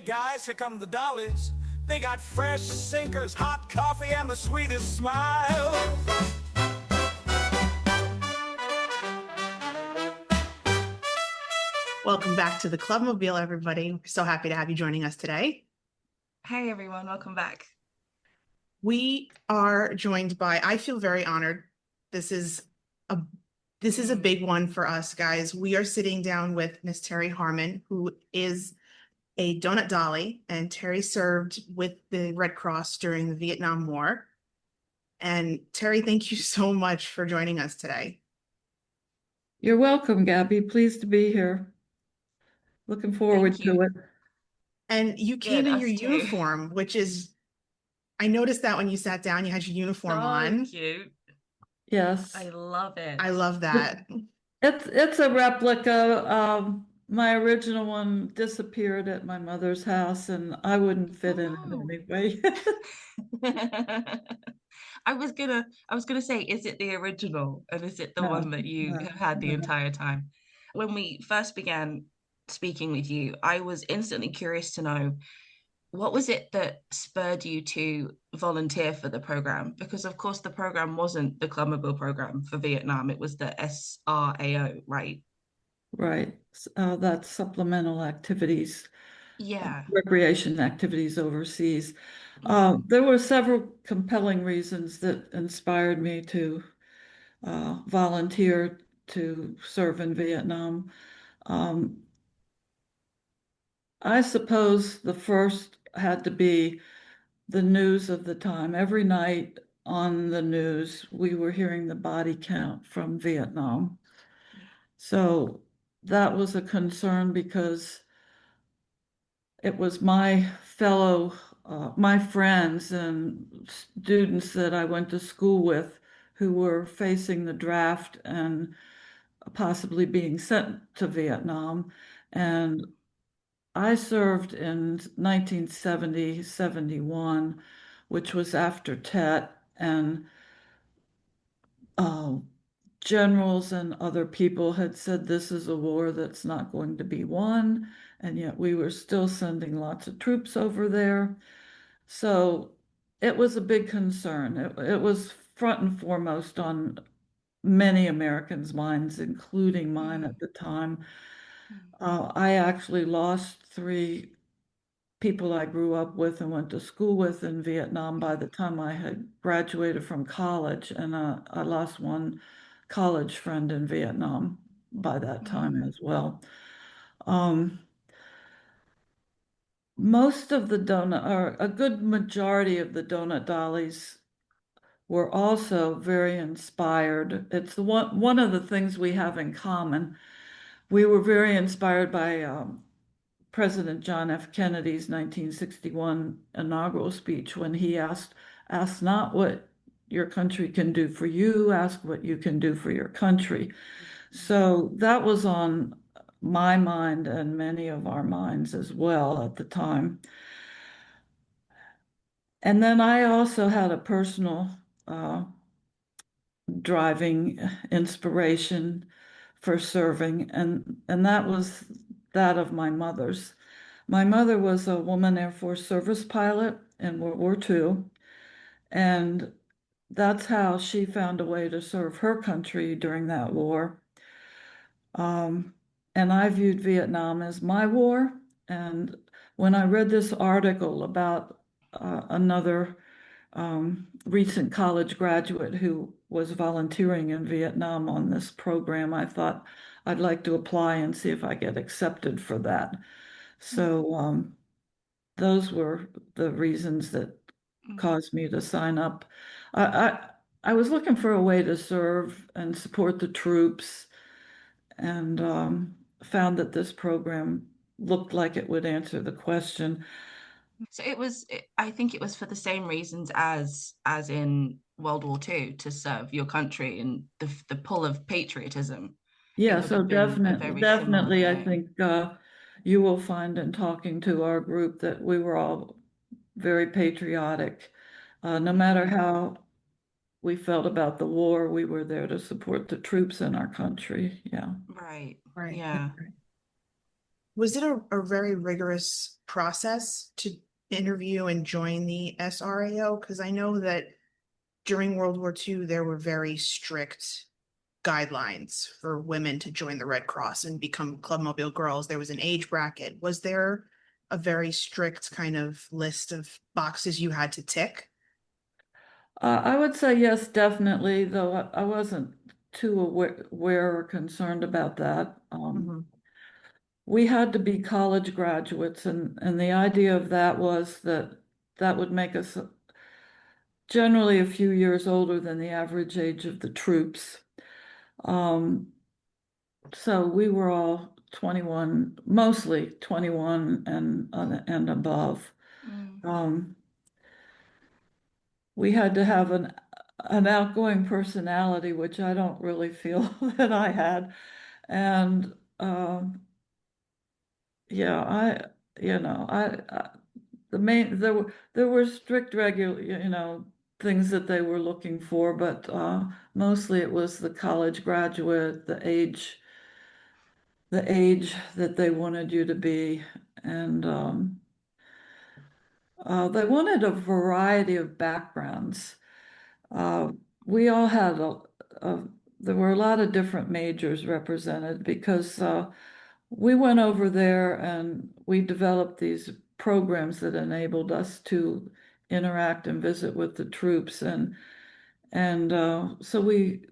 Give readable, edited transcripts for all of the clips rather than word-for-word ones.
guys, here come the Dollies. They got fresh sinkers, hot coffee, and the sweetest smile. Welcome back to the Clubmobile, everybody. We're so happy to have you joining us today. Hey everyone, welcome back. We are joined by, I feel very honored. This is a big one for us, guys. We are sitting down with Miss Terry Harmon, who is a Donut Dolly, and Terry served with the Red Cross during the Vietnam War. And Terry, thank you so much for joining us today. You're welcome, Gabby. Pleased to be here. Looking forward to it. And you came in your us too. uniform, which is, I noticed that when you sat down, you had your uniform on. Cute. Yes. I love it. I love that. It's a replica. My original one disappeared at my mother's house, and I wouldn't fit in it anyway. I was gonna say, is it the original, and is it the one that you have had the entire time? When we first began speaking with you, I was instantly curious to know, what was it that spurred you to volunteer for the program? Because of course the program wasn't the Clubmobile program for Vietnam, it was the SRAO, right? Right. That's supplemental activities. Yeah. Recreation activities overseas. There were several compelling reasons that inspired me to volunteer to serve in Vietnam. I suppose the first had to be the news of the time. Every night on the news, we were hearing the body count from Vietnam. So that was a concern because it was my my friends and students that I went to school with who were facing the draft and possibly being sent to Vietnam. And I served in 1970, 71, which was after Tet, and generals and other people had said this is a war that's not going to be won, and yet we were still sending lots of troops over there. So it was a big concern. It was front and foremost on many Americans' minds, including mine at the time. I actually lost 3 people I grew up with and went to school with in Vietnam by the time I had graduated from college, and I lost one college friend in Vietnam by that time as well. Most of the donut, or a good majority of the Donut Dollies, were also very inspired. It's one of the things we have in common. We were very inspired by President John F. Kennedy's 1961 inaugural speech when he asked not what your country can do for you, ask what you can do for your country. So that was on my mind and many of our minds as well at the time. And then I also had a personal driving inspiration for serving, and that was that of my mother's. My mother was a woman Air Force service pilot in World War II, and that's how she found a way to serve her country during that war. And I viewed Vietnam as my war. And when I read this article about another recent college graduate who was volunteering in Vietnam on this program, I thought I'd like to apply and see if I get accepted for that. So those were the reasons that caused me to sign up. I was looking for a way to serve and support the troops, and found that this program looked like it would answer the question. So I think it was for the same reasons as in World War II, to serve your country and the pull of patriotism. Yeah, so definitely, I think you will find in talking to our group that we were all very patriotic. No matter how we felt about the war, we were there to support the troops in our country. Yeah. Right. Right. Yeah. Was it a very rigorous process to interview and join the SRAO? Because I know that during World War II, there were very strict guidelines for women to join the Red Cross and become Clubmobile Girls. There was an age bracket. Was there a very strict kind of list of boxes you had to tick? I would say yes, definitely, though I wasn't too aware or concerned about that. Mhm. We had to be college graduates, and the idea of that was that that would make us generally a few years older than the average age of the troops. Um, so we were all 21, mostly 21 and above. Mm. Um, we had to have an outgoing personality, which I don't really feel that I had. And yeah, I the main there were strict regular, things that they were looking for, but mostly it was the college graduate, the age that they wanted you to be, and they wanted a variety of backgrounds. Uh, we all had a there were a lot of different majors represented because we went over there and we developed these programs that enabled us to interact and visit with the troops, and so we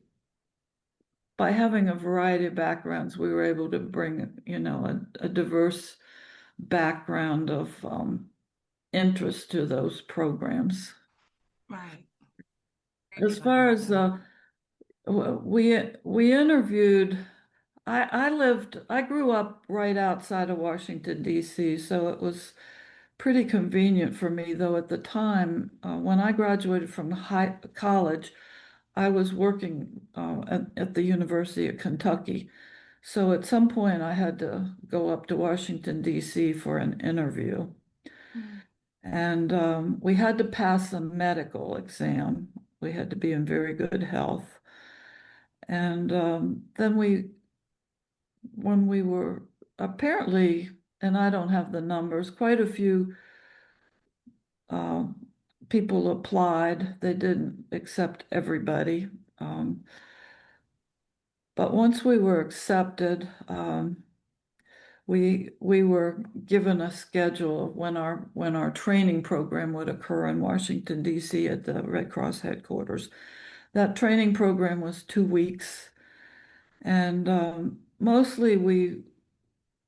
by having a variety of backgrounds we were able to bring a diverse background of interest to those programs. Right. Very As far exciting. as we interviewed, I grew up right outside of Washington, D.C., so it was pretty convenient for me, though at the time, when I graduated from college, I was working at the University of Kentucky. So at some point, I had to go up to Washington, D.C. for an interview. Mm. And we had to pass a medical exam. We had to be in very good health. And then when we were apparently, and I don't have the numbers, quite a few uh, people applied. They didn't accept everybody. Um, but once we were accepted, we were given a schedule of when our training program would occur in Washington, D.C. at the Red Cross headquarters. That training program was 2 weeks, and mostly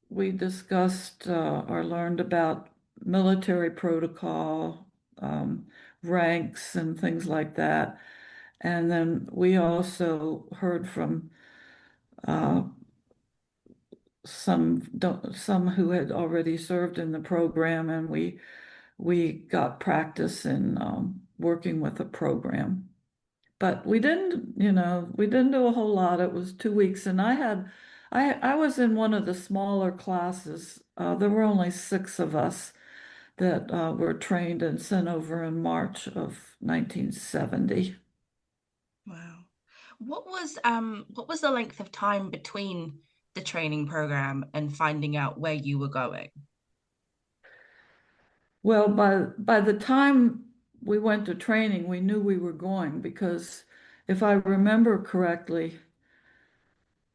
we discussed or learned about military protocol, um, ranks, and things like that. And then we also heard from uh, some who had already served in the program, and we got practice in working with a program. But we didn't do a whole lot. It was 2 weeks, and I was in one of the smaller classes. There were only 6 of us that were trained and sent over in March of 1970. Wow. What was the length of time between the training program and finding out where you were going? Well, by the time we went to training, we knew we were going because if I remember correctly,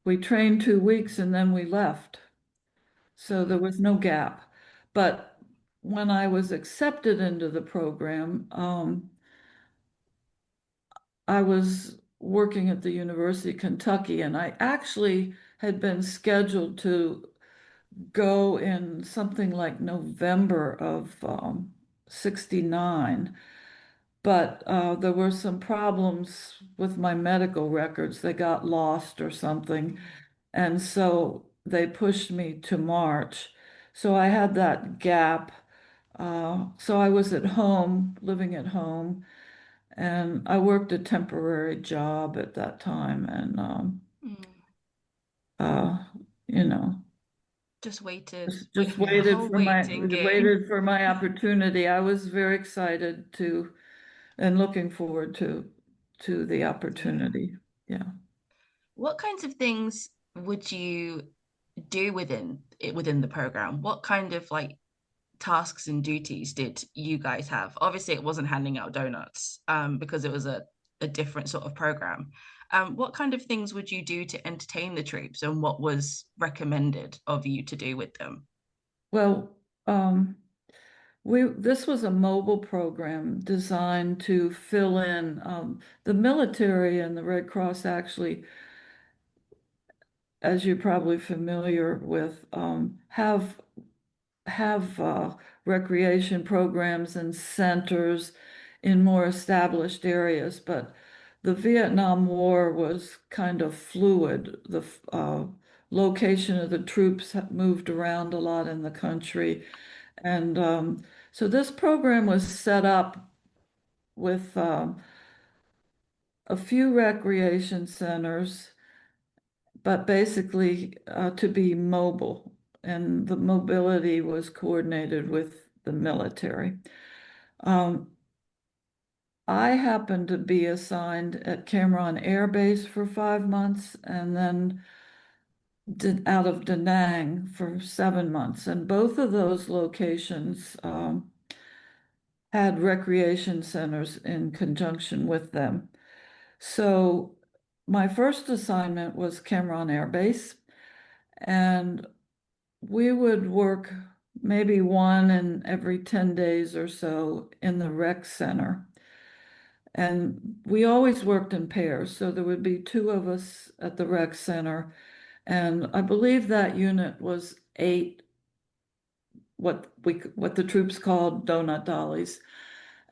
we trained 2 weeks and then we left. So there was no gap. But when I was accepted into the program, I was working at the University of Kentucky, and I actually had been scheduled to go in something like November of 69. But there were some problems with my medical records. They got lost or something. And so they pushed me to March. So I had that gap. So I was at home, living at home, and I worked a temporary job at that time. And, Mm. uh, you know, Just waited, just the waited whole for my waiting game. waited for my opportunity. I was very excited to and looking forward to the Yeah. opportunity. Yeah. What kinds of things would you do within the program? What kind of like tasks and duties did you guys have? Obviously, it wasn't handing out donuts, because it was a different sort of program. What kind of things would you do to entertain the troops, and what was recommended of you to do with them? Well, this was a mobile program designed to fill in the military and the Red Cross actually, as you're probably familiar with, have recreation programs and centers in more established areas, but the Vietnam War was kind of fluid. The location of the troops moved around a lot in the country. And so this program was set up with a few recreation centers, but basically to be mobile. And the mobility was coordinated with the military. Um, I happened to be assigned at Cameron Air Base for 5 months and then out of Da Nang for 7 months. And both of those locations had recreation centers in conjunction with them. So my first assignment was Cameron Air Base, and we would work maybe one in every 10 days or so in the rec center. And we always worked in pairs, so there would be two of us at the rec center. And I believe that unit was 8, what the troops called Donut Dollies.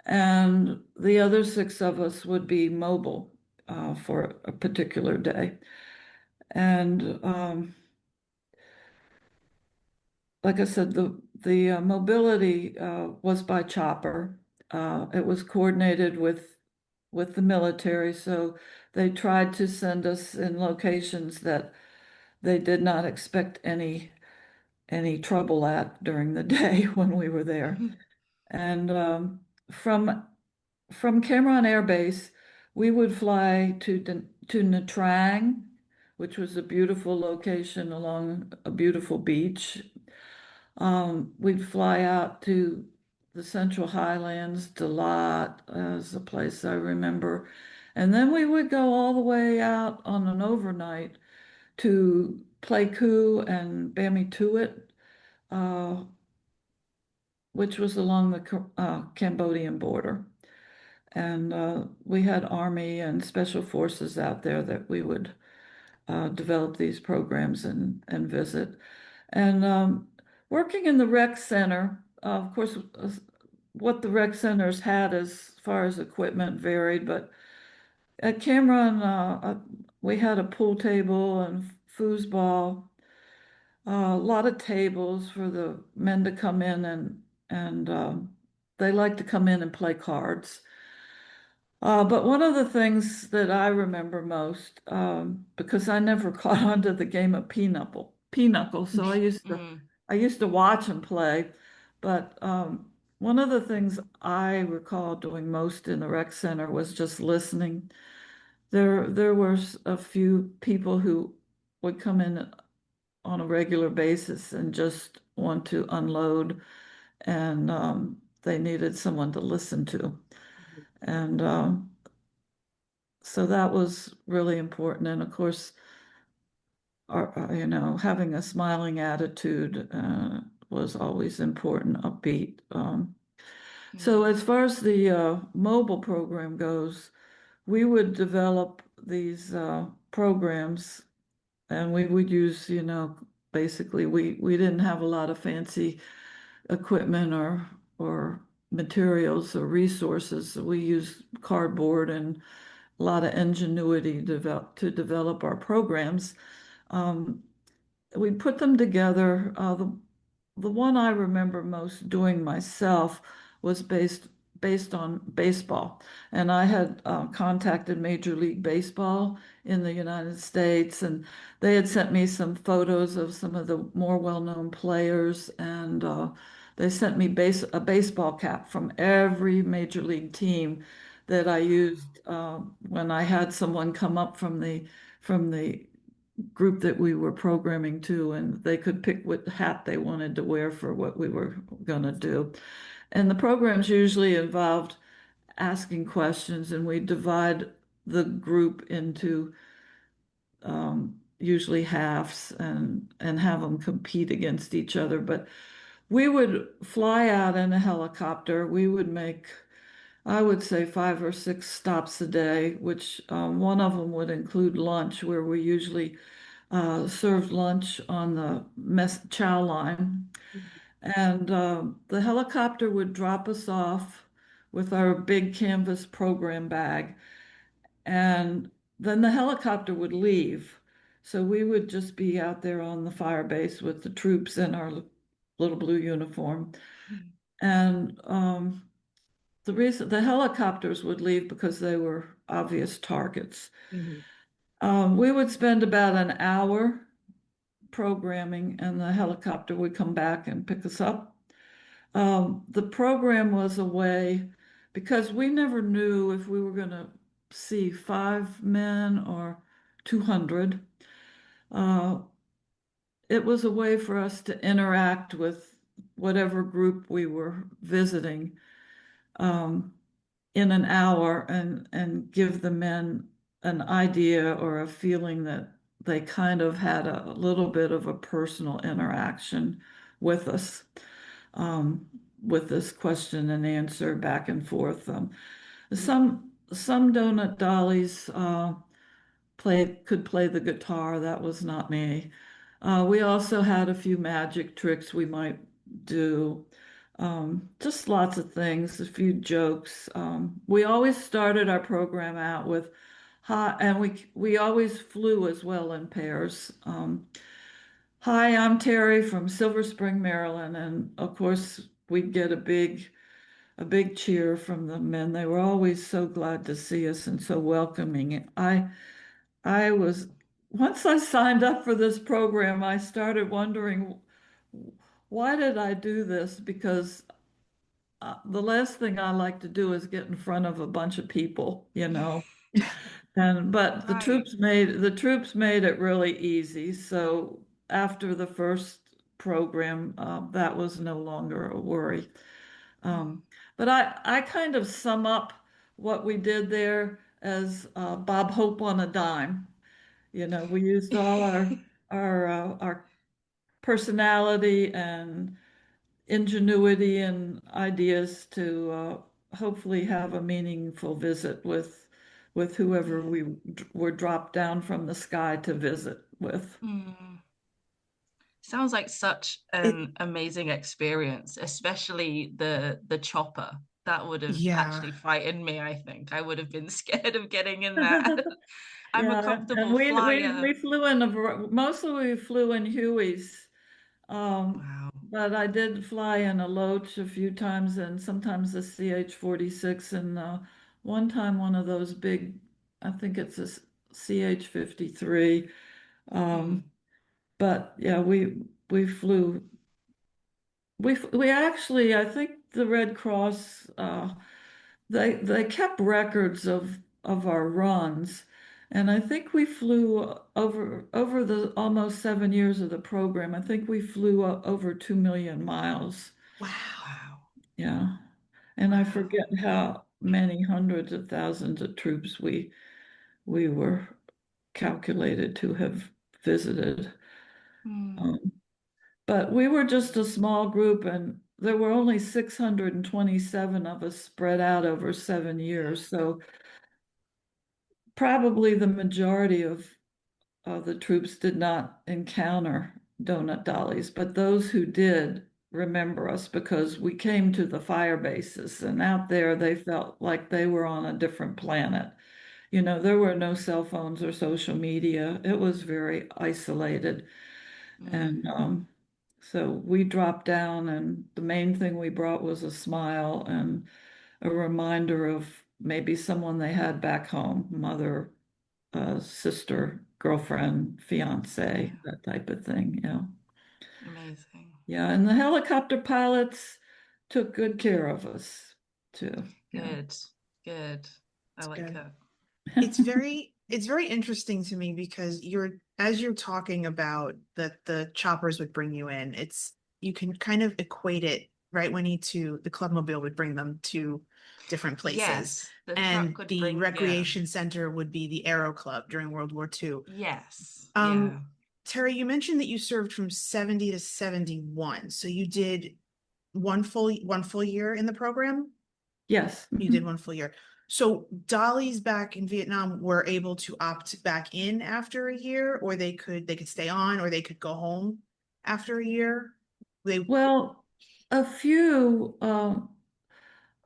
And the other 6 of us would be mobile for a particular day. And like I said, the mobility was by chopper. It was coordinated with the military, so they tried to send us in locations that they did not expect any trouble at during the day when we were there. And from from Cameron Air Base, we would fly to Nha Trang, which was a beautiful location along a beautiful beach. We'd fly out to the Central Highlands. Dalat as a place I remember. And then we would go all the way out on an overnight to Pleiku and Bami Tuet, uh, which was along the Cambodian border. And we had Army and Special Forces out there that we would develop these programs and visit. And working in the rec center, of course, what the rec centers had as far as equipment varied, but at Cameron, we had a pool table and foosball, a lot of tables for the men to come in and they like to come in and play cards. But one of the things that I remember most, because I never caught on to the game of pinochle, so Mm. I used to watch and play. But one of the things I recall doing most in the rec center was just listening. There were a few people who would come in on a regular basis and just want to unload, and they needed someone to listen to. And so that was really important. And of course, having a smiling attitude was always important, upbeat. So Mm. as far as the mobile program goes, we would develop these programs and we would use, basically we didn't have a lot of fancy equipment or materials or resources. We used cardboard and a lot of ingenuity to develop our programs. Um, we put them together. The one I remember most doing myself was based on baseball, and I had contacted Major League Baseball in the United States, and they had sent me some photos of some of the more well-known players, and they sent me a baseball cap from every major league team that I used when I had someone come up from the group that we were programming to, and they could pick what hat they wanted to wear for what we were going to do. And the programs usually involved asking questions, and we divide the group into usually halves and have them compete against each other. But we would fly out in a helicopter. We would make, I would say, 5 or 6 stops a day, which one of them would include lunch, where we usually served lunch on the mess chow line. And the helicopter would drop us off with our big canvas program bag. And then the helicopter would leave. So we would just be out there on the fire base with the troops in our little blue uniform. And the reason the helicopters would leave because they were obvious targets. We would spend about an hour programming, and the helicopter would come back and pick us up. The program was a way, because we never knew if we were going to see 5 men or 200. It was a way for us to interact with whatever group we were visiting in an hour, and give the men an idea or a feeling that they kind of had a little bit of a personal interaction with us, with this question and answer back and forth. Some Donut Dollies could play the guitar. That was not me. We also had a few magic tricks we might do. Just lots of things, a few jokes. We always started our program out with hi, and we always flew as well in pairs. Hi, I'm Terry from Silver Spring, Maryland, and of course we'd get a big cheer from the men. They were always so glad to see us and so welcoming. I was Once I signed up for this program, I started wondering, why did I do this? Because the last thing I like to do is get in front of a bunch of people, you know. But the Right. troops made it really easy. So after the first program, that was no longer a worry. But I kind of sum up what we did there as Bob Hope on a dime. You know, we used all our personality and ingenuity and ideas to hopefully have a meaningful visit with whoever we were dropped down from the sky to visit with. Sounds like such It, an amazing experience, especially the chopper. That would have yeah. actually frightened me, I think. I would have been scared of getting in that. I'm a Yeah, and comfortable we flyer. flew in mostly we flew in Hueys. Wow. But I did fly in a Loach a few times, and sometimes the CH-46, and one time one of those big, I think it's a CH-53. Mm. But yeah, we flew. We actually, I think the Red Cross, they kept records of our runs, and I think we flew over the almost 7 years of the program. I think we flew over 2 million miles. Wow. Wow. Yeah, and I Wow. forget how many hundreds of thousands of troops we were calculated to have visited. Mm. Um, but we were just a small group, and there were only 627 of us spread out over 7 years. So probably the majority of the troops did not encounter Donut Dollies, but those who did remember us because we came to the fire bases, and out there they felt like they were on a different planet. You know, there were no cell phones or social media. It was very isolated. Mm. And so we dropped down, and the main thing we brought was a smile and a reminder of maybe someone they had back home, mother, sister, girlfriend, fiance, Yeah. that type of thing. Yeah. Amazing. Yeah. And the helicopter pilots took good care of us too. Yeah. Good. Good. I It's like good. that. It's very It's very interesting to me because as you're talking about that the choppers would bring you in, you can kind of equate it, right? The Clubmobile would bring them to different places. Yes, the And truck would the bring, yeah. recreation center would be the Aero Club during World War II. Yes, Um, yeah. Terry, you mentioned that you served from 70 to 71. So you did one full year in the program? Yes. You did one full year. So Dollies back in Vietnam were able to opt back in after a year, or they could stay on, or they could go home after a year. They Well, a few,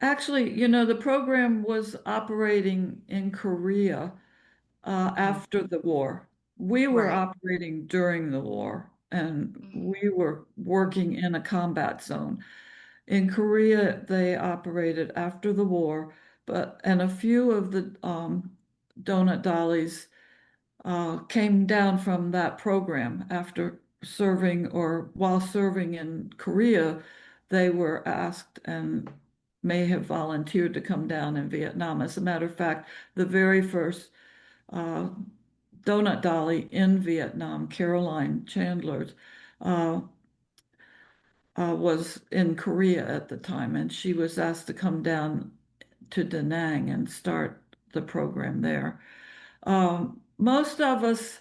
actually, the program was operating in Korea after the war. We were right, operating during the war, and Mhm. we were working in a combat zone. In Korea, they operated after the war, and a few of the Donut Dollies came down from that program after serving or while serving in Korea, they were asked and may have volunteered to come down in Vietnam. As a matter of fact, the very first uh, Donut Dolly in Vietnam, Caroline Chandler's, uh, was in Korea at the time, and she was asked to come down to Da Nang and start the program there. Most of us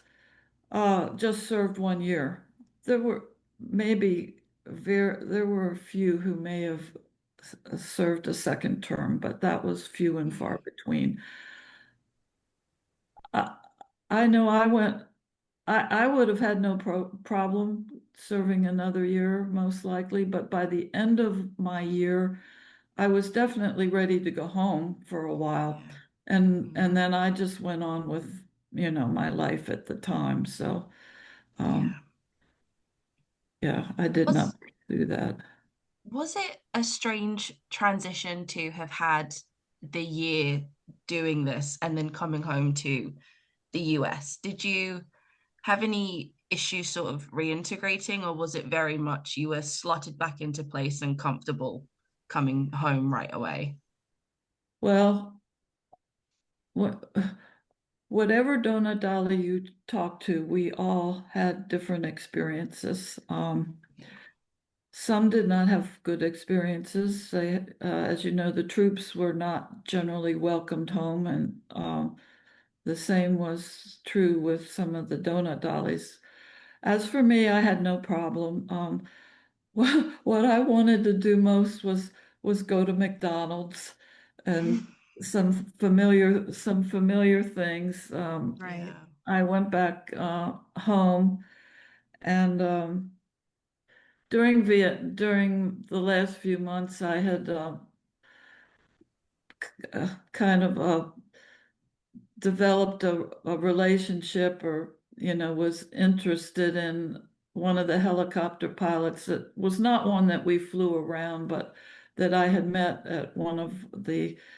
just served 1 year. There were there were a few who may have served a second term, but that was few and far Mhm. between. I, I know I would have had no problem serving another year, most likely, but by the end of my year, I was definitely ready to go home for a while. Yeah. And Mhm. then I just went on with, my life at the time. So, um, Yeah. yeah, I did Was not do that. was it a strange transition to have had the year doing this and then coming home to the US? Did you have any issues sort of reintegrating, or was it very much you were slotted back into place and comfortable coming home right away? Well, what, whatever Donut Dolly you talked to, we all had different experiences. Yeah. Some did not have good experiences. As you know, the troops were not generally welcomed home, and the same was true with some of the Donut Dollies. As for me, I had no problem. What I wanted to do most was go to McDonald's and some familiar things. right. Yeah. I went back home, and during the last few months, I had kind of developed a relationship, or was interested in one of the helicopter pilots that was not one that we flew around, but that I had met at one of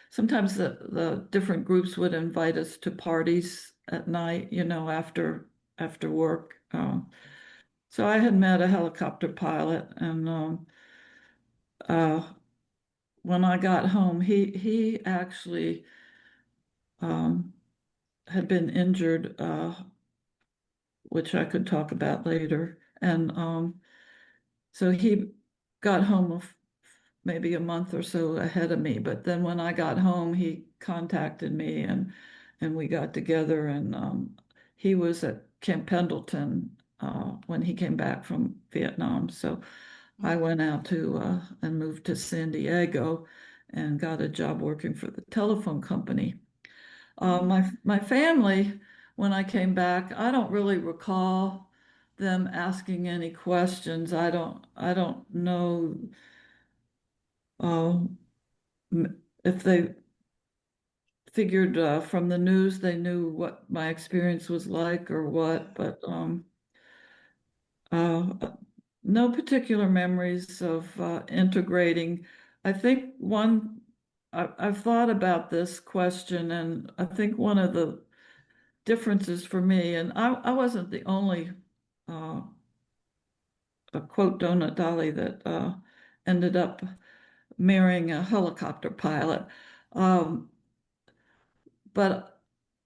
sometimes the different groups would invite us to parties at night, after work. So I had met a helicopter pilot, and uh, when I got home, he actually um, had been injured, which I could talk about later. And so he got home maybe a month or so ahead of me. But then when I got home, he contacted me, and we got together. And he was at Camp Pendleton when he came back from Vietnam. So I Mhm. went out to and moved to San Diego and got a job working for the telephone company. Mm. My family, when I came back, I don't really recall them asking any questions. I don't know uh, if they figured from the news they knew what my experience was like or what, Yeah. but uh, no particular memories of integrating. I think I've thought about this question, and I think one of the differences for me, and I wasn't the only uh, a quote Donut Dolly that ended up marrying a helicopter pilot. Um, but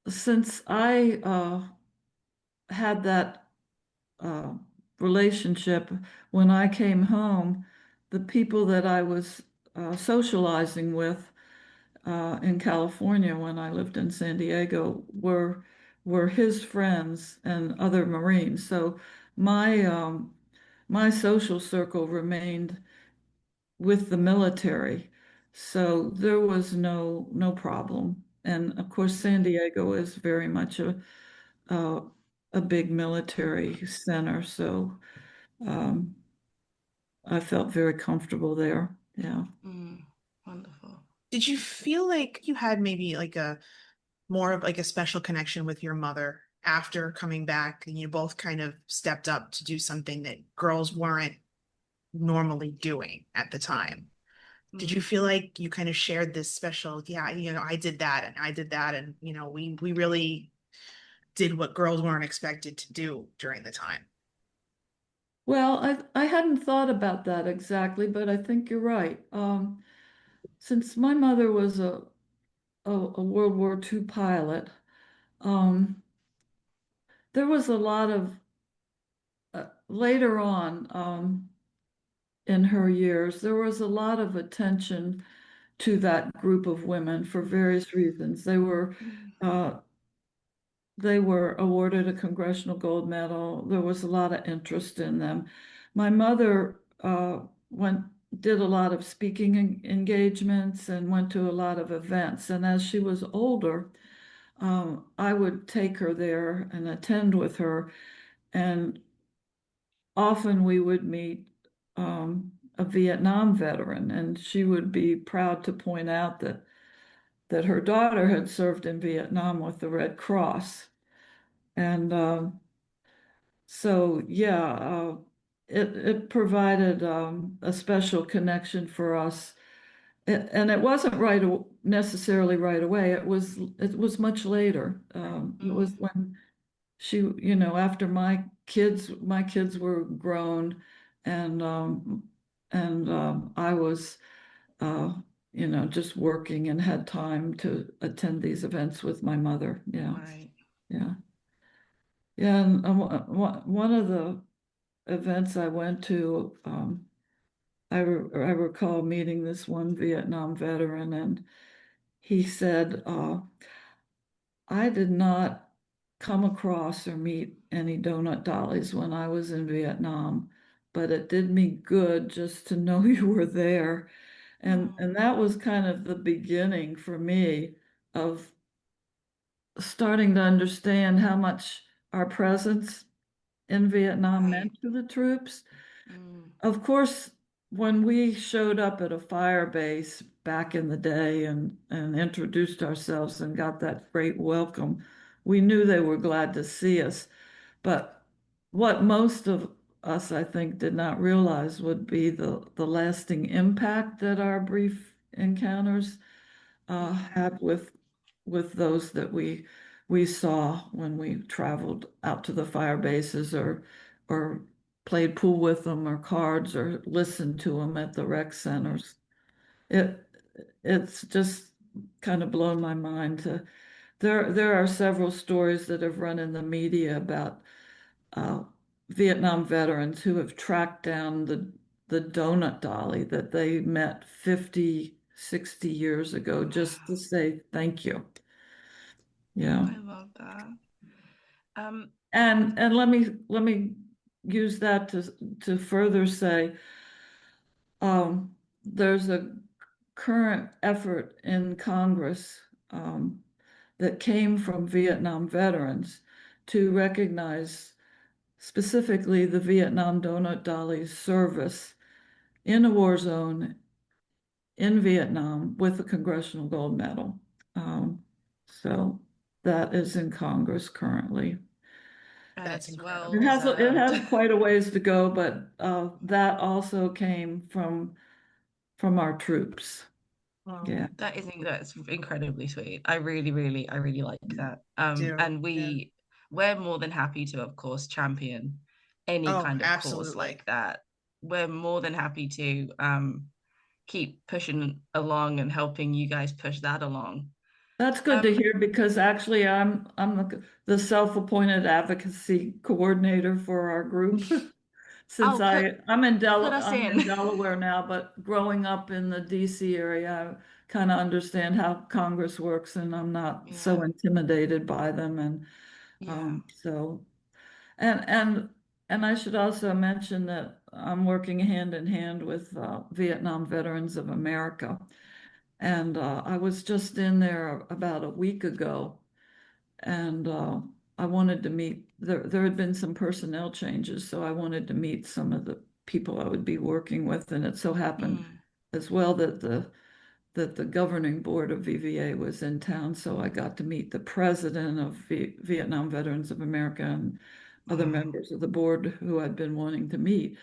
since I had that uh, relationship, when I came home, the people that I was socializing with in California when I lived in San Diego were his friends and other Marines. So my my social circle remained with the military. So there was no problem. And of course, San Mm, Diego is very much uh, a big military center. So um, I felt very comfortable there. Yeah. mm, wonderful. Did you feel like you had maybe like a more of like a special connection with your mother after coming back and you both kind of stepped up to do something that girls weren't normally doing at the time? Did you Mm. feel like you kind of shared this special, yeah, I did that and I did that and we really did what girls weren't expected to do during the time? Well, I hadn't thought about that exactly, but I think you're right. Since my mother was a World War II pilot, um, there was a lot of later on in her years, there was a lot of attention to that group of women for various reasons. Mm. Uh, they were awarded a Congressional Gold Medal. There was a lot of interest in them. My mother went did a lot of speaking engagements and went to a lot of events. And as she was older, I would take her there and attend with her. And often we would meet a Vietnam veteran, and she would be proud to point out that her daughter had served in Vietnam with the Red Cross. And so, yeah, it provided a special connection for us. And it wasn't necessarily right away. It was much later. It was Mm. when she, after my kids were grown, and I was, uh, just working and had time to attend these events with my mother. Yeah, Right. yeah, yeah. And one of the events I went to, I recall meeting this one Vietnam veteran, and he said, I did not come across or meet any Donut Dollies when I was in Vietnam, but it did me good just to know you were there. Mm. And that was kind of the beginning for me of starting to understand how much our presence in Vietnam Right. meant to the troops. Mm. Of course, when we showed up at a fire base back in the day and introduced ourselves and got that great welcome, we knew they were glad to see us. But what most of us, I think, did not realize would be the lasting impact that our brief encounters Mm. had with those that we saw when we traveled out to the fire bases or played pool with them or cards or listened to them at the rec centers. It it's just kind of blown my mind to there are several stories that have run in the media about uh, Vietnam veterans who have tracked down the Donut Dolly that they met 50, 60 years ago just to Wow. say thank you. Yeah. I love that. Um, And let me use that to further say there's a current effort in Congress that came from Vietnam veterans to recognize specifically the Vietnam Donut Dollies service in a war zone in Vietnam with a Congressional Gold Medal. So that is in Congress currently. and That's it's well It incredible. has deserved. quite a ways to go, but that also came from our troops. Well, Yeah. That's incredibly sweet. I really like that. do. And Yeah. we're more than happy to, of course, champion any Oh, kind of cause absolutely. like that. We're more than happy to keep pushing along and helping you guys push that along. That's good to hear because actually I'm the self-appointed advocacy coordinator for our group. Since Oh, I'm in put us I'm in in. Delaware now, but growing up in the DC area, I kind of understand how Congress works and I'm not Yeah, so intimidated by them. And yeah. so and and I should also mention that I'm working hand in hand with Vietnam Veterans of America. And I was just in there about a week ago, and I wanted to meet. There had been some personnel changes, so I wanted to meet some of the people I would be working with, and it so happened Mm. as well that the governing board of VVA was in town, so I got to meet the president of Vietnam Veterans of America and other Wow. members of the board who I'd been wanting to meet.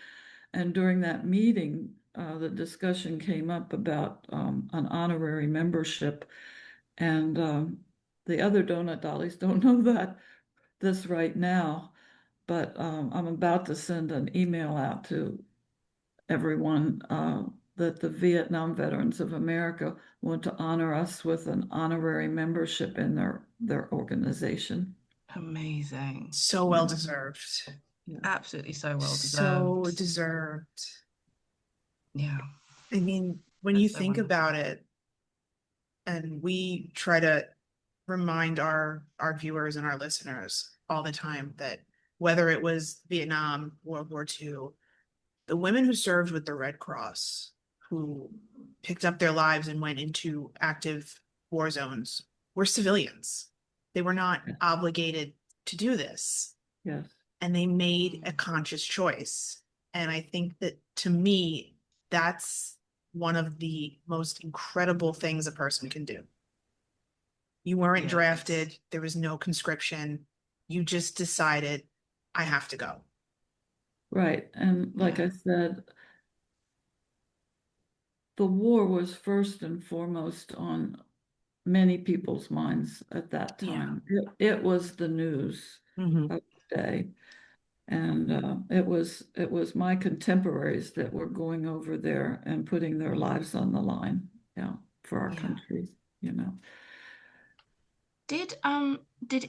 And during that meeting, the discussion came up about an honorary membership. And the other Donut Dollies don't know that this right now, but I'm about to send an email out to everyone that the Vietnam Veterans of America want to honor us with an honorary membership in their organization. Amazing. So well deserved. Yeah. Absolutely so well So deserved. deserved. Yeah, I mean, when you that's so think wonderful. about it, and we try to remind our viewers and our listeners all the time that whether it was Vietnam, World War II, the women who served with the Red Cross, who picked up their lives and went into active war zones, were civilians. They were not obligated to do this, Yes. and they made a Mm. conscious choice. And I think that to me, that's one of the most incredible things a person can do. You weren't Yeah, drafted, there was no conscription. You just decided, I have to go. Right. And like yeah, I said, the war was first and foremost on many people's minds at that Yeah. time. It was the news Mhm. of the day. And it was my contemporaries that were going over there and putting their lives on the line, yeah, for our yeah. country, you know. Did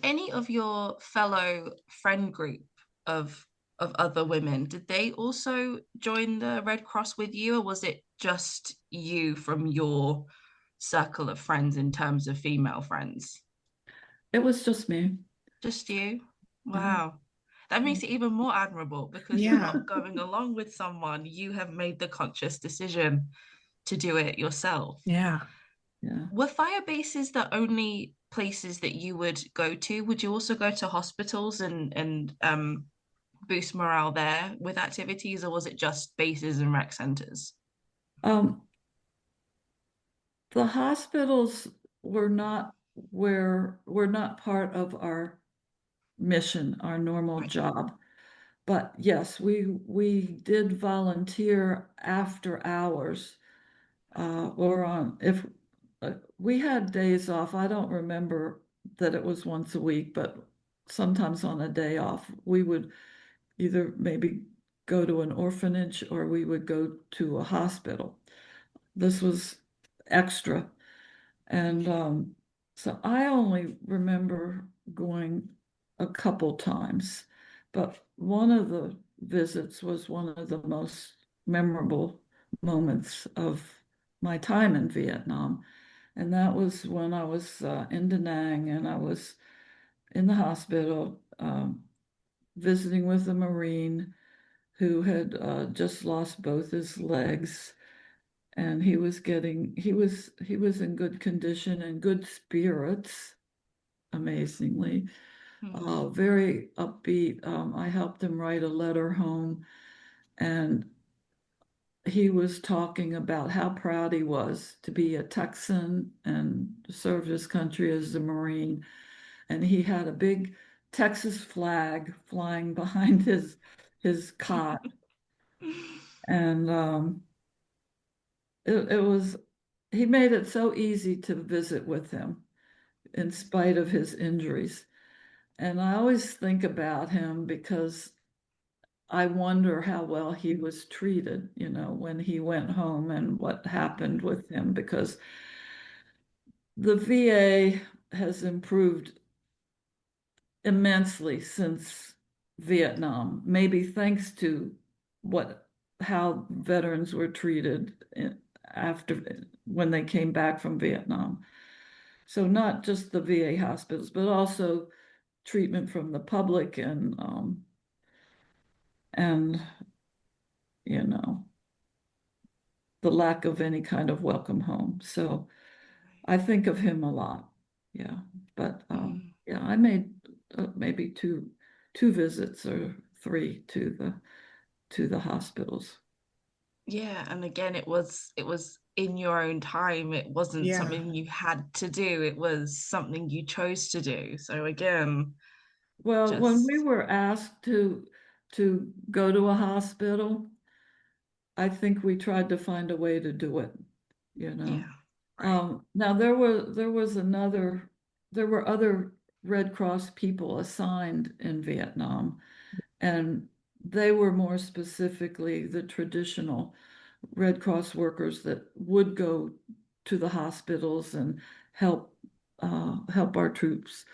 any of your fellow friend group of other women, did they also join the Red Cross with you, or was it just you from your circle of friends in terms of female friends? It was just me. Just you? Yeah. Wow. That makes it even more admirable because you're Yeah. not going along with someone. You have made the conscious decision to do it yourself. Yeah. Yeah. Were fire bases the only places that you would go to? Would you also go to hospitals and boost morale there with activities, or was it just bases and rec centers? Um, the hospitals were not part of our mission, our normal Right. job. But yes, we did volunteer after hours, or on if we had days off. I don't remember that it was once a week, but sometimes on a day off, we would either maybe go to an orphanage or we would go to a hospital. This was extra. And so I only remember going a couple times, but one of the visits was one of the most memorable moments of my time in Vietnam. And that was when I was in Da Nang and I was in the hospital visiting with a Marine who had just lost both his legs, and he was in good condition and good spirits, amazingly, Hmm. very upbeat. I helped him write a letter home, and he was talking about how proud he was to be a Texan and serve his country as a Marine. And he had a big Texas flag flying behind his cot, and it was he made it so easy to visit with him in spite of his injuries. And I always think about him because I wonder how well he was treated, when he went home and what happened with him, because the VA has improved immensely since Vietnam, maybe thanks to how veterans were treated after when they came back from Vietnam. So not just the VA hospitals, but also treatment from the public and you know the lack of any kind of welcome home. So I think of him a lot. Yeah, but yeah, I made maybe two visits or three to the hospitals. Yeah, and again, it was in your own time. It wasn't Yeah. something you had to do. It was something you chose to do. So again, Well, when we just were asked to go to a hospital, I think we tried to find a way to do it, you know. yeah, right. Now there were other Red Cross people assigned in Vietnam, and they were more specifically the traditional Red Cross workers that would go to the hospitals and help our troops,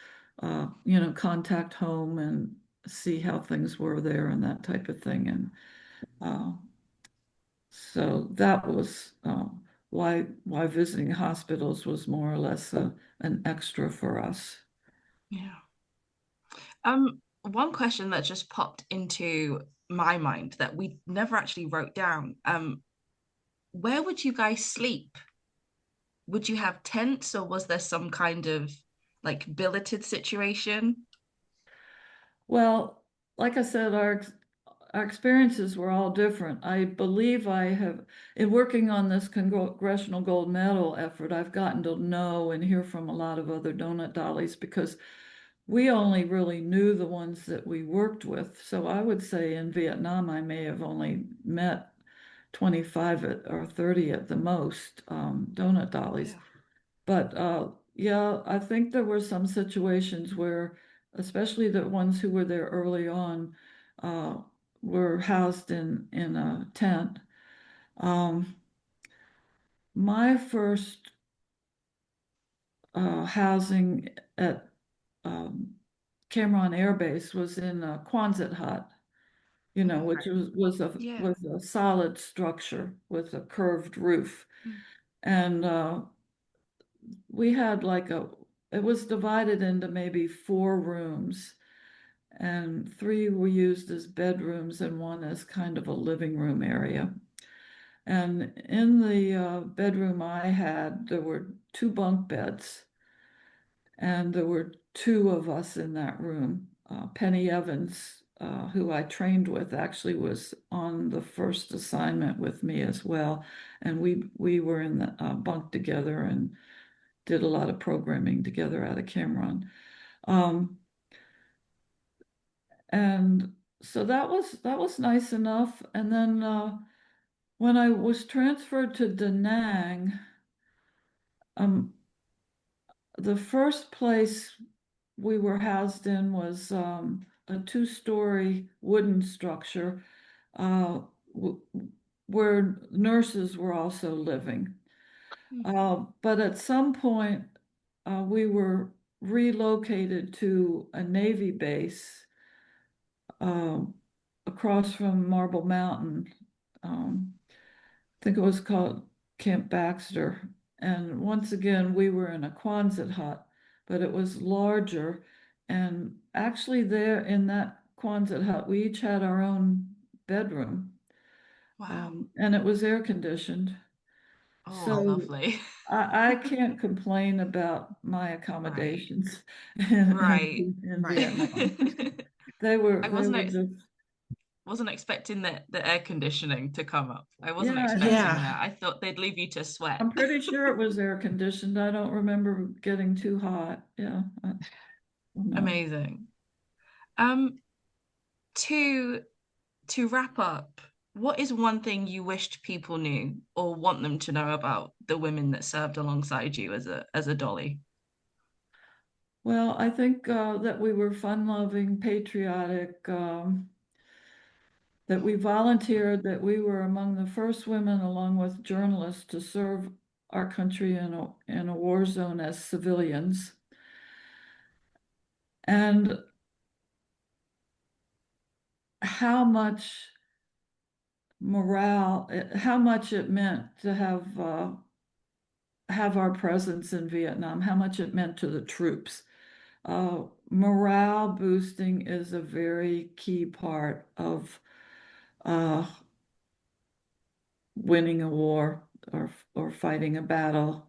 contact home and see how things were there and that type of thing. And uh, so that was why visiting hospitals was more or less an extra for us. Yeah. One question that just popped into my mind that we never actually wrote down. Where would you guys sleep? Would you have tents or was there some kind of like billeted situation? Well, like I said, our experiences were all different. I believe in working on this Congressional Gold Medal effort, I've gotten to know and hear from a lot of other Donut Dollies because we only really knew the ones that we worked with. So I would say in Vietnam, I may have only met 25 or 30 at the most, Donut Dollies. Yeah. But yeah, I think there were some situations where, especially the ones who were there early on, uh, were housed in a tent. Um, my first housing at um, Cameron Air Base was in a Quonset hut, which Okay. Yeah. was a solid structure with a curved roof, Mm. and we had it was divided into maybe 4 rooms, and 3 were used as bedrooms and one as kind of a living room area. And in the bedroom I had, there were 2 bunk beds, and there were 2 of us in that room. Penny Evans, who I trained with, actually was on the first assignment with me as well, and we were in the bunk together and did a lot of programming together out of Cameron. Um, and so that was nice enough. And then when I was transferred to Da Nang, um, the first place we were housed in was a 2-story wooden structure uh, where nurses were also living. But at some point, we were relocated to a Navy base um, across from Marble Mountain. I think it was called Camp Baxter. And once again, we were in a Quonset hut, but it was larger. And actually, there in that Quonset hut, we each had our own bedroom, Wow. and it was air conditioned. Oh, So lovely. I can't complain about my Right. accommodations Right. in Right. Vietnam. They were I they wasn't were ex just wasn't expecting the air conditioning to come up. I wasn't yeah. expecting Yeah. that. I thought they'd leave you to sweat. I'm pretty sure it was air conditioned. I don't remember getting too hot. Yeah, no. Amazing. Um, to to wrap up, what is one thing you wished people knew or want them to know about the women that served alongside you as a dolly? Well, I think that we were fun-loving, patriotic, that we volunteered, that we were among the first women, along with journalists, to serve our country in a war zone as civilians. And how much morale, how much it meant to have our presence in Vietnam, how much it meant to the troops. Morale boosting is a very key part of winning a war or fighting a battle.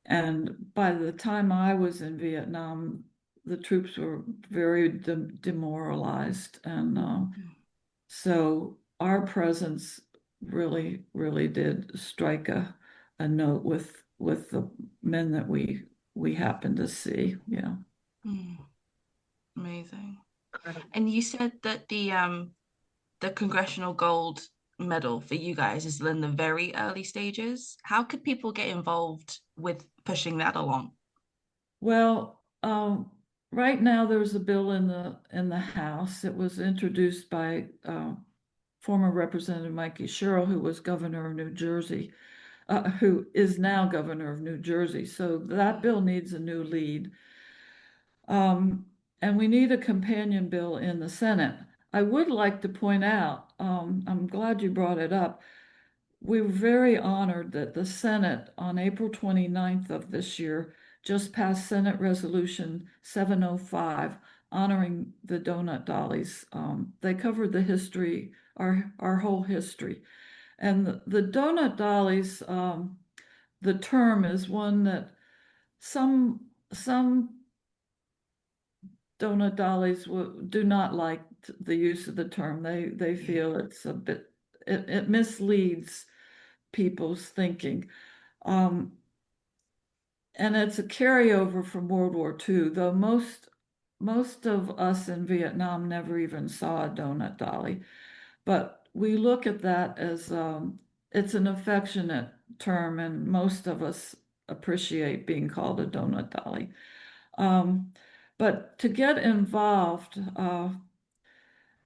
And by the time I was in Vietnam, the troops were very demoralized. And so our presence really, really did strike a note with the men that we happened to see. Yeah. Amazing. And you said that the Congressional Gold Medal for you guys is in the very early stages. How could people get involved with pushing that along? Well, right now there's a bill in the House. It was introduced by former Representative Mikey Sherrill, who was governor of New Jersey, who is now governor of New Jersey. So that bill needs a new lead. And we need a companion bill in the Senate. I would like to point out, I'm glad you brought it up. We were very honored that the Senate on April 29th of this year just passed Senate Resolution 705 honoring the Donut Dollies. They covered the history, our whole history. And the Donut Dollies, the term is one that some Donut Dollies do not like the use of the term. They feel it's a bit, it misleads people's thinking. And it's a carryover from World War II, though most of us in Vietnam never even saw a Donut Dolly. But we look at that as it's an affectionate term, and most of us appreciate being called a Donut Dolly. But to get involved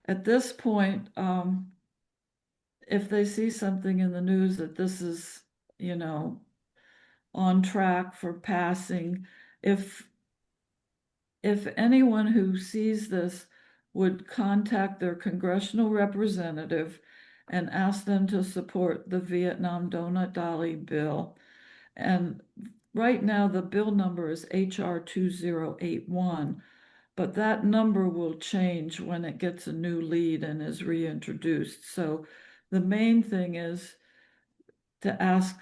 at this point, if they see something in the news that this is, on track for passing, if anyone who sees this would contact their congressional representative and ask them to support the Vietnam Donut Dolly bill. And right now, the bill number is HR 2081, but that number will change when it gets a new lead and is reintroduced. So the main thing is to ask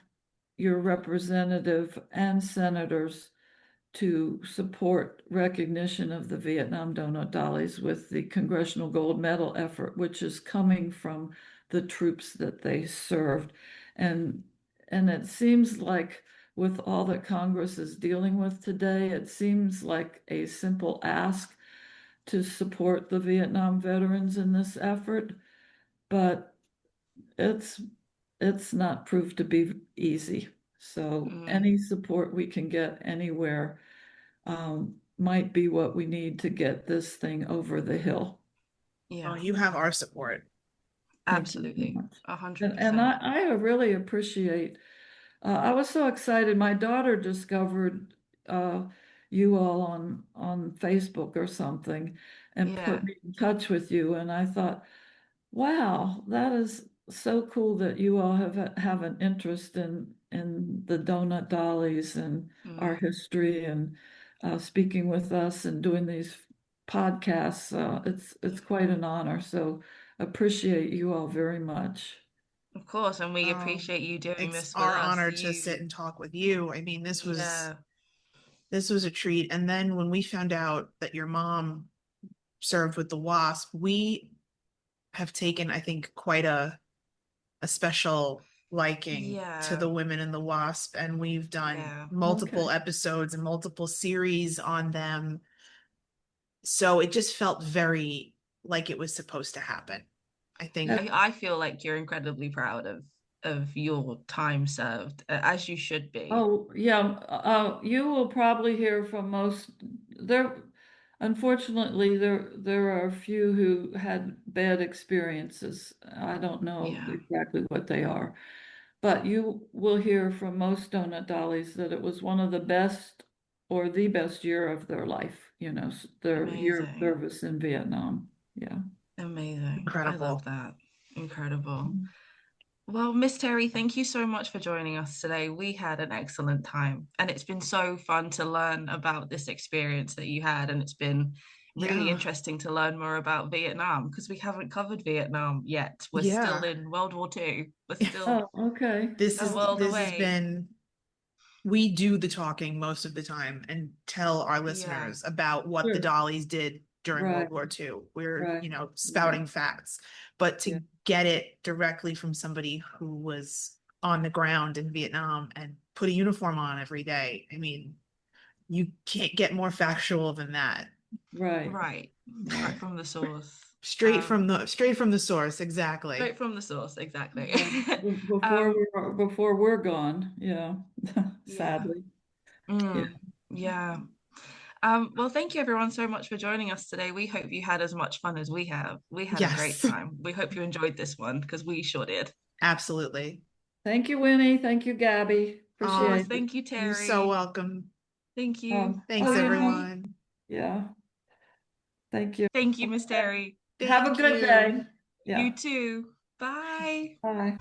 your representative and senators to support recognition of the Vietnam Donut Dollies with the Congressional Gold Medal effort, which is coming from the troops that they served. And it seems like with all that Congress is dealing with today, it seems like a simple ask to support the Vietnam veterans in this effort, but it's not proved to be easy. So any support we can get anywhere might be what we need to get this thing over the hill. Yeah. Well, you have our support. Absolutely. 100%. And I really appreciate, I was so excited. My daughter discovered you all on Facebook or something and put me in touch with you. And I thought, wow, that is so cool that you all have an interest in the Donut Dollies and our history and speaking with us and doing these podcasts. It's quite an honor. So appreciate you all very much. Of course, and we appreciate you doing It's this with our us. honor to sit and talk with you. I mean, this was a treat. And then when we found out that your mom served with the WASP, we have taken, I think, quite a special liking to the women in the WASP, and we've done multiple episodes and multiple series on them. So it just felt very like it was supposed to happen. I think I feel like you're incredibly proud of your time served, as you should be. Oh, yeah. You will probably hear from most there. Unfortunately, there are a few who had bad experiences. I don't know exactly what they are, But you will hear from most Donut Dollies that it was one of the best or the best year of their life, their year of Amazing. service in Vietnam. Yeah. Amazing. I Incredible. love that. Incredible. Well, Miss Terry, thank you so much for joining us today. We had an excellent time, and it's been so fun to learn about this experience that you had, and it's been really Yeah. interesting to learn more about Vietnam because we haven't covered Vietnam yet. We're Yeah. still in World War II. We're still Oh, okay. This a is world this has away. been we do the talking most of the time and tell our Yeah. listeners about what the Sure. Dollies did during Right. World War II. We're, Right. spouting facts, but to Yeah. get it directly from somebody who was on the ground in Vietnam and put a uniform on every day, I mean, you can't get more factual than that. Right. Right from the source. Straight from the source, exactly. Straight from the source, exactly. Yeah. Before we're gone, yeah. Sadly. Yeah. Yeah. Well, thank you everyone so much for joining us today. We hope you had as much fun as we have. We had a great Yes, time. We hope you enjoyed this one because we sure did. absolutely. Thank you, Winnie. Thank you, Gabby. Oh, Appreciate it. Thank you, You're so Terry. welcome. Thank you. Thanks, Oh, everyone. yeah. Thank you. Thank you, Miss Terry. Have a Thank good you. day. Yeah. You too. Bye. Bye.